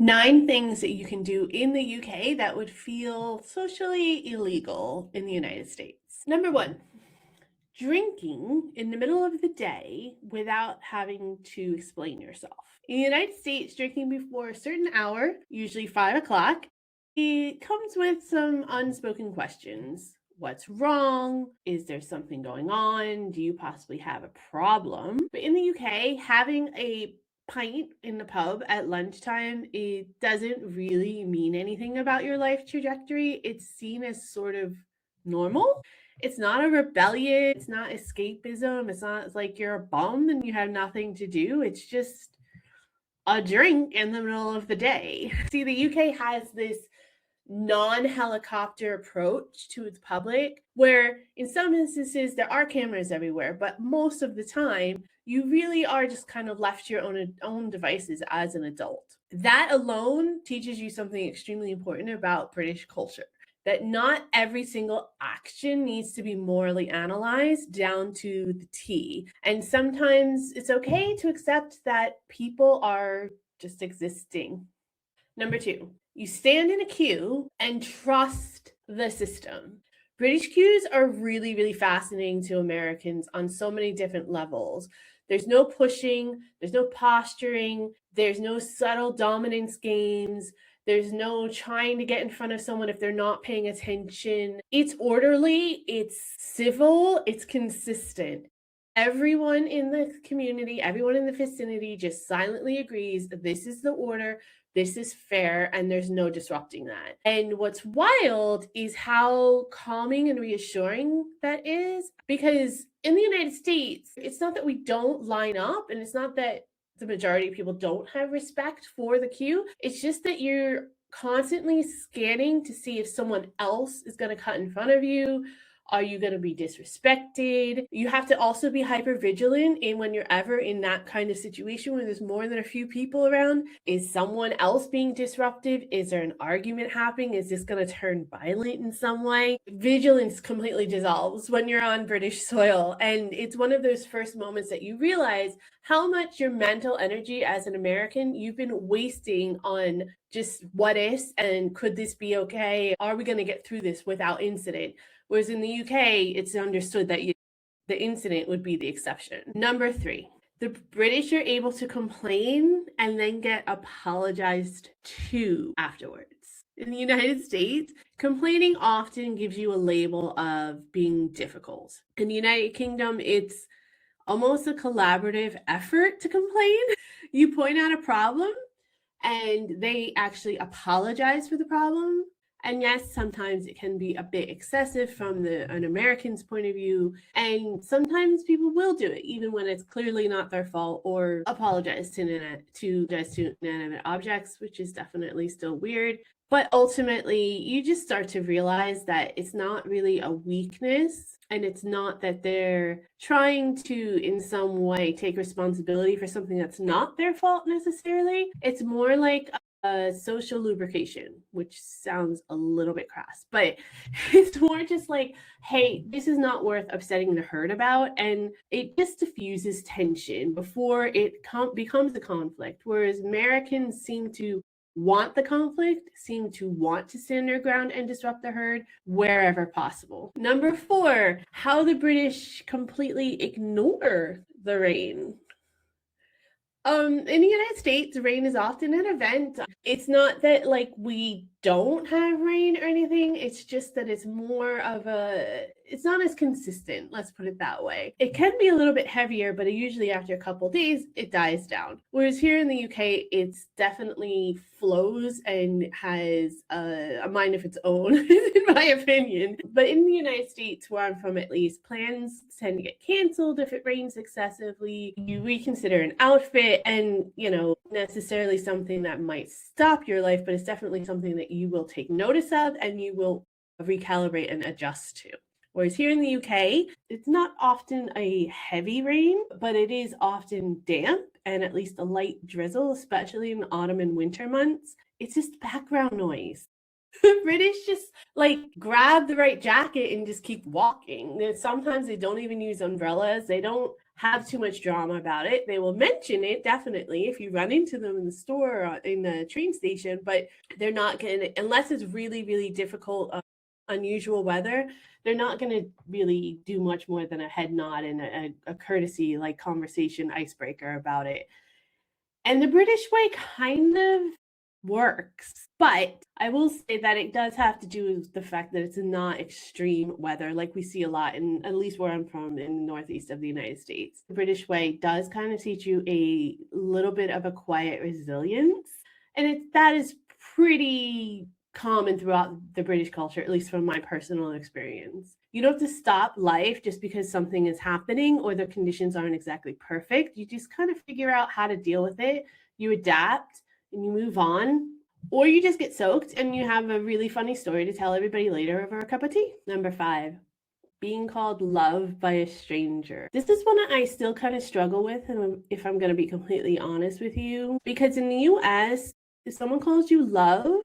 9 things that you can do in the UK that would feel socially illegal in the United States. Number 1, drinking in the middle of the day without having to explain yourself. In the United States, drinking before a certain hour, usually 5 o'clock, it comes with some unspoken questions. What's wrong? Is there something going on? Do you possibly have a problem? But in the UK, having a pint in the pub at lunchtime, it doesn't really mean anything about your life trajectory. It's seen as sort of normal. It's not a rebellion. It's not escapism. It's not like you're a bum and you have nothing to do. It's just a drink in the middle of the day. See, the UK has this non-helicopter approach to its public, where in some instances there are cameras everywhere, but most of the time you really are just kind of left to your own devices as an adult. That alone teaches you something extremely important about British culture, that not every single action needs to be morally analyzed down to the T. And sometimes it's okay to accept that people are just existing. Number 2, you stand in a queue and trust the system. British queues are really, really fascinating to Americans on so many different levels. There's no pushing, there's no posturing, there's no subtle dominance games, there's no trying to get in front of someone if they're not paying attention. It's orderly, it's civil, it's consistent. Everyone in the community, everyone in the vicinity just silently agrees that this is the order, this is fair, and there's no disrupting that. And what's wild is how calming and reassuring that is, because in the United States, it's not that we don't line up, and it's not that the majority of people don't have respect for the queue. It's just that you're constantly scanning to see if someone else is going to cut in front of you. Are you going to be disrespected? You have to also be hyper vigilant in when you're ever in that kind of situation where there's more than a few people around. Is someone else being disruptive? Is there an argument happening? Is this going to turn violent in some way? Vigilance completely dissolves when you're on British soil. And it's one of those first moments that you realize how much your mental energy as an American you've been wasting on just what is and could this be okay? Are we going to get through this without incident? Whereas in the UK, it's understood that the incident would be the exception. Number 3, the British are able to complain and then get apologized to afterwards. In the United States, complaining often gives you a label of being difficult. In the United Kingdom, it's almost a collaborative effort to complain. You point out a problem and they actually apologize for the problem. And yes, sometimes it can be a bit excessive from an American's point of view. And sometimes people will do it, even when it's clearly not their fault, or apologize to inanimate objects, which is definitely still weird. But ultimately, you just start to realize that it's not really a weakness, and it's not that they're trying to, in some way, take responsibility for something that's not their fault necessarily. It's more like social lubrication, which sounds a little bit crass, but it's more just like, hey, this is not worth upsetting the herd about, and it just diffuses tension before it becomes a conflict. Whereas Americans seem to want the conflict, seem to want to stand their ground and disrupt the herd wherever possible. Number 4, how the British completely ignore the rain. In the United States, rain is often an event. It's not that like we don't have rain or anything. It's just that it's more of it's not as consistent. Let's put it that way. It can be a little bit heavier, but usually after a couple days, it dies down. Whereas here in the UK, it's definitely flows and has a mind of its own, in my opinion. But in the United States, where I'm from at least, plans tend to get canceled if it rains excessively. You reconsider an outfit, and necessarily something that might stop your life, but it's definitely something that you will take notice of and you will recalibrate and adjust to. Whereas here in the UK, it's not often a heavy rain, but it is often damp and at least a light drizzle, especially in autumn and winter months. It's just background noise. The British just like grab the right jacket and just keep walking. Sometimes they don't even use umbrellas. They don't have too much drama about it. They will mention it, definitely, if you run into them in the store or in the train station, but they're not going to, unless it's really, really difficult, unusual weather, they're not going to really do much more than a head nod and a courtesy, like, conversation icebreaker about it. And the British way kind of works, but I will say that it does have to do with the fact that it's not extreme weather like we see a lot in, at least where I'm from, in the northeast of the United States. The British way does kind of teach you a little bit of a quiet resilience, and that is pretty common throughout the British culture, at least from my personal experience. You don't have to stop life just because something is happening or the conditions aren't exactly perfect. You just kind of figure out how to deal with it. You adapt and you move on, or you just get soaked and you have a really funny story to tell everybody later over a cup of tea. Number 5, being called love by a stranger. This is one I still kind of struggle with, if I'm going to be completely honest with you, because in the US, if someone calls you love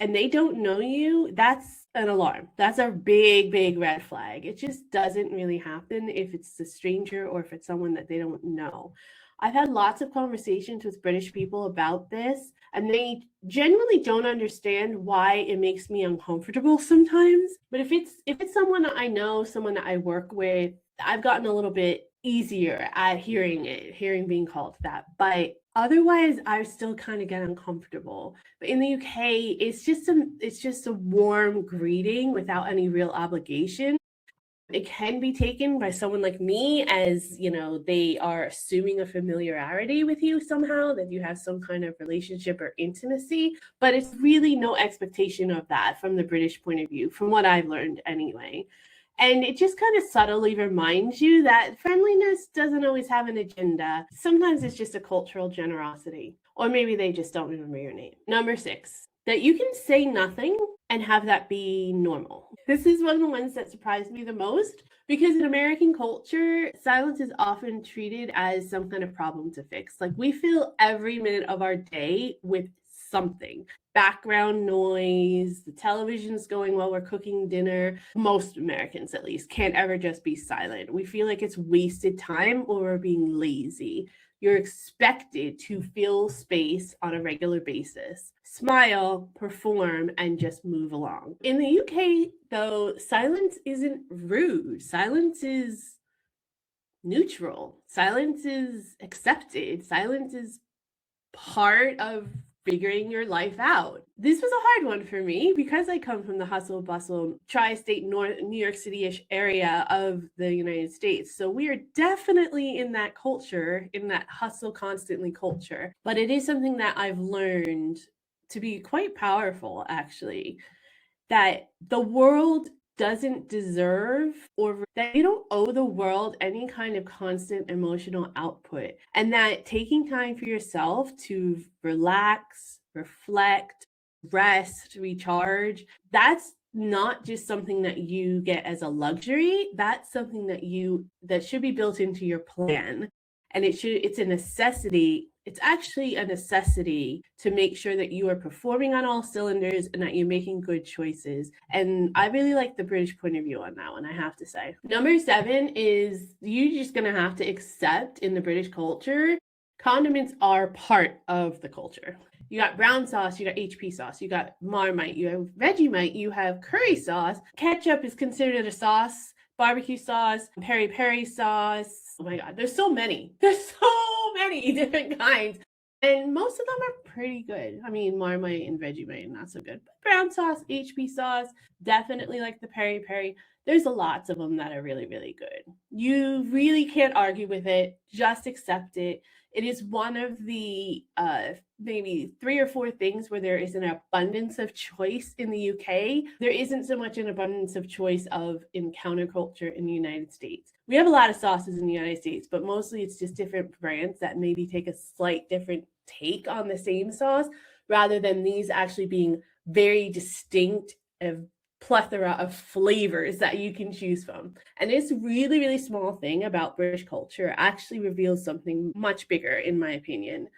and they don't know you, that's an alarm. That's a big, big red flag. It just doesn't really happen if it's a stranger or if it's someone that they don't know. I've had lots of conversations with British people about this, and they genuinely don't understand why it makes me uncomfortable sometimes. But if it's someone that I know, someone that I work with, I've gotten a little bit easier at hearing being called that. But otherwise, I still kind of get uncomfortable. But in the UK, it's just a warm greeting without any real obligation. It can be taken by someone like me as, they are assuming a familiarity with you somehow, that you have some kind of relationship or intimacy, but it's really no expectation of that from the British point of view, from what I've learned anyway. And it just kind of subtly reminds you that friendliness doesn't always have an agenda. Sometimes it's just a cultural generosity, or maybe they just don't remember your name. Number 6, that you can say nothing and have that be normal. This is one of the ones that surprised me the most, because in American culture, silence is often treated as some kind of problem to fix. Like, we fill every minute of our day with something. Background noise, the television's going while we're cooking dinner. Most Americans, at least, can't ever just be silent. We feel like it's wasted time or we're being lazy. You're expected to fill space on a regular basis, smile, perform, and just move along. In the UK, though, silence isn't rude. Silence is neutral. Silence is accepted. Silence is part of figuring your life out. This was a hard one for me because I come from the hustle bustle tri-state New York City-ish area of the United States. So we are definitely in that culture, in that hustle constantly culture. But it is something that I've learned to be quite powerful, actually, that the world doesn't deserve, or that you don't owe the world any kind of constant emotional output, and that taking time for yourself to relax, reflect, rest, recharge, that's not just something that you get as a luxury. That's something that should be built into your plan, and it's a necessity. It's actually a necessity to make sure that you are performing on all cylinders and that you're making good choices. And I really like the British point of view on that one, I have to say. Number 7 is you're just going to have to accept, in the British culture, condiments are part of the culture. You got brown sauce, you got HP sauce, you got Marmite, you have Vegemite, you have curry sauce. Ketchup is considered a sauce. Barbecue sauce, peri-peri sauce. Oh my God, there's so many. There's so many different kinds. And most of them are pretty good. I mean, Marmite and Vegemite, not so good. But brown sauce, HP sauce, definitely like the peri-peri. There's lots of them that are really, really good. You really can't argue with it. Just accept it. It is one of the maybe 3 or 4 things where there is an abundance of choice in the UK. There isn't so much an abundance of choice in counterculture in the United States. We have a lot of sauces in the United States, but mostly it's just different brands that maybe take a slight different take on the same sauce, rather than these actually being very distinct plethora of flavors that you can choose from. And this really, really small thing about British culture actually reveals something much bigger, in my opinion,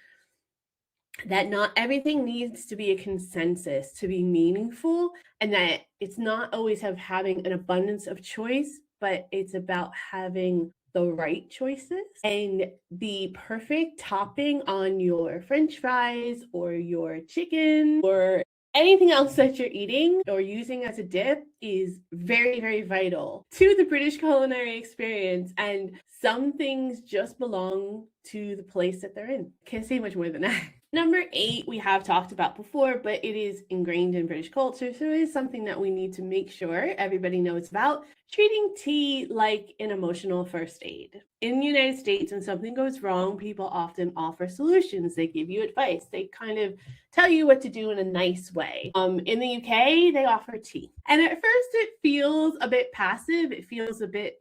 that not everything needs to be a consensus to be meaningful, and that it's not always having an abundance of choice, but it's about having the right choices, and the perfect topping on your french fries or your chicken or anything else that you're eating or using as a dip is very, very vital to the British culinary experience. And some things just belong to the place that they're in. Can't say much more than that. Number 8, we have talked about before, but it is ingrained in British culture. So it is something that we need to make sure everybody knows about. Treating tea like an emotional first aid. In the United States, when something goes wrong, people often offer solutions. They give you advice. They kind of tell you what to do in a nice way. In the UK, they offer tea. And at first, it feels a bit passive. It feels a bit,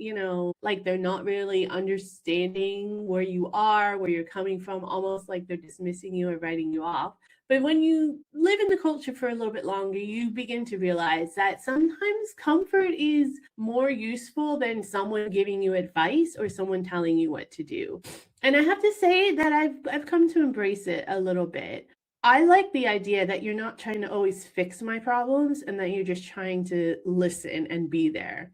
like they're not really understanding where you are, where you're coming from, almost like they're dismissing you or writing you off. But when you live in the culture for a little bit longer, you begin to realize that sometimes comfort is more useful than someone giving you advice or someone telling you what to do. And I have to say that I've come to embrace it a little bit. I like the idea that you're not trying to always fix my problems and that you're just trying to listen and be there.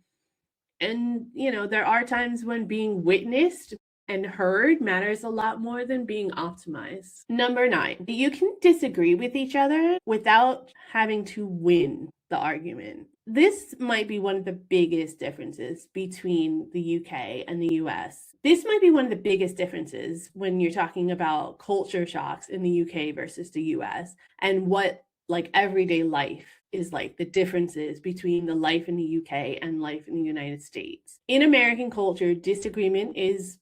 And, there are times when being witnessed and heard matters a lot more than being optimized. Number 9, you can disagree with each other without having to win the argument. This might be one of the biggest differences between the UK and the US. This might be one of the biggest differences when you're talking about culture shocks in the UK versus the US and what like everyday life is like, the differences between the life in the UK and life in the United States. In American culture, disagreement is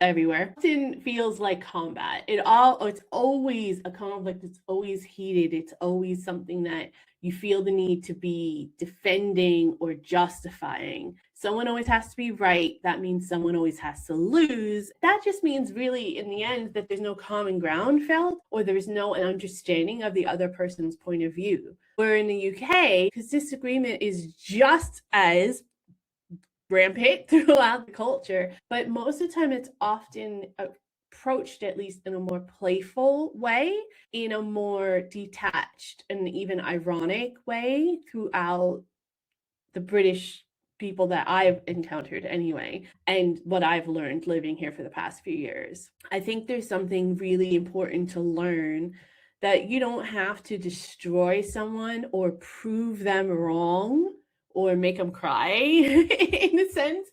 everywhere. It often feels like combat. It's always a conflict, it's always heated, it's always something that you feel the need to be defending or justifying. Someone always has to be right. That means someone always has to lose. That just means really in the end that there's no common ground felt or there's no understanding of the other person's point of view. Where in the UK, because disagreement is just as rampant throughout the culture, but most of the time it's often approached at least in a more playful way, in a more detached and even ironic way throughout the British people that I've encountered anyway, and what I've learned living here for the past few years. I think there's something really important to learn, that you don't have to destroy someone or prove them wrong or make them cry in a sense,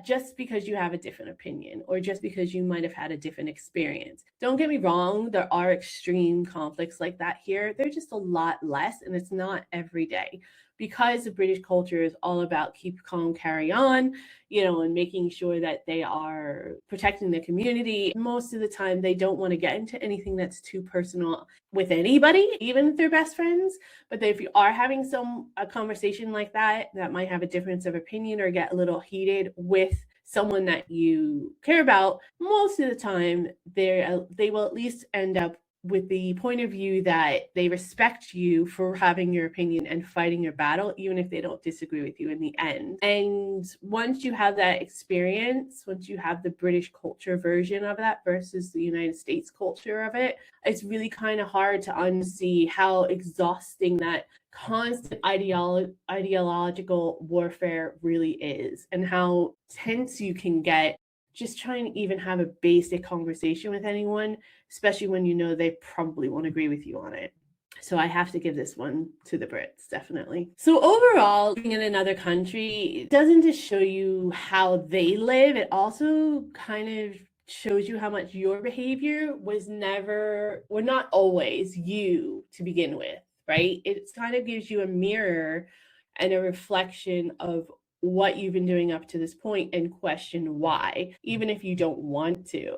just because you have a different opinion or just because you might have had a different experience. Don't get me wrong, there are extreme conflicts like that here. They're just a lot less, and it's not every day, because the British culture is all about keep calm, carry on, and making sure that they are protecting the community. Most of the time, they don't want to get into anything that's too personal with anybody, even if they're best friends. But if you are having a conversation like that might have a difference of opinion or get a little heated with someone that you care about, most of the time they will at least end up with the point of view that they respect you for having your opinion and fighting your battle, even if they don't disagree with you in the end. And once you have that experience, once you have the British culture version of that versus the United States culture of it, it's really kind of hard to unsee how exhausting that constant ideological warfare really is, and how tense you can get just trying to even have a basic conversation with anyone, especially when you know they probably won't agree with you on it. So I have to give this one to the Brits, definitely. So overall, being in another country doesn't just show you how they live, it also kind of shows you how much your behavior was never, or not always, you to begin with, right? It kind of gives you a mirror and a reflection of what you've been doing up to this point and question why, even if you don't want to.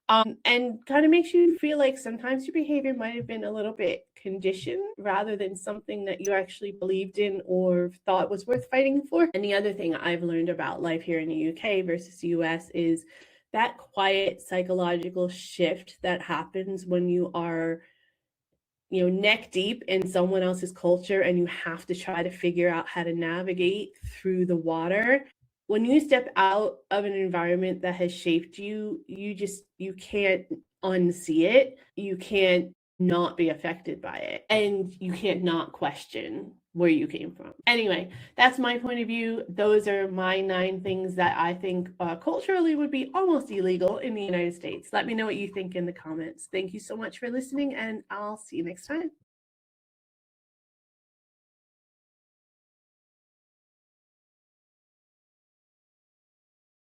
And kind of makes you feel like sometimes your behavior might have been a little bit conditioned rather than something that you actually believed in or thought was worth fighting for. And the other thing I've learned about life here in the UK versus the US is that quiet psychological shift that happens when you are neck deep in someone else's culture and you have to try to figure out how to navigate through the water. When you step out of an environment that has shaped you, you can't unsee it. You can't not be affected by it, and you can't not question where you came from. Anyway, that's my point of view. Those are my 9 things that I think culturally would be almost illegal in the United States. Let me know what you think in the comments. Thank you so much for listening, and I'll see you next time.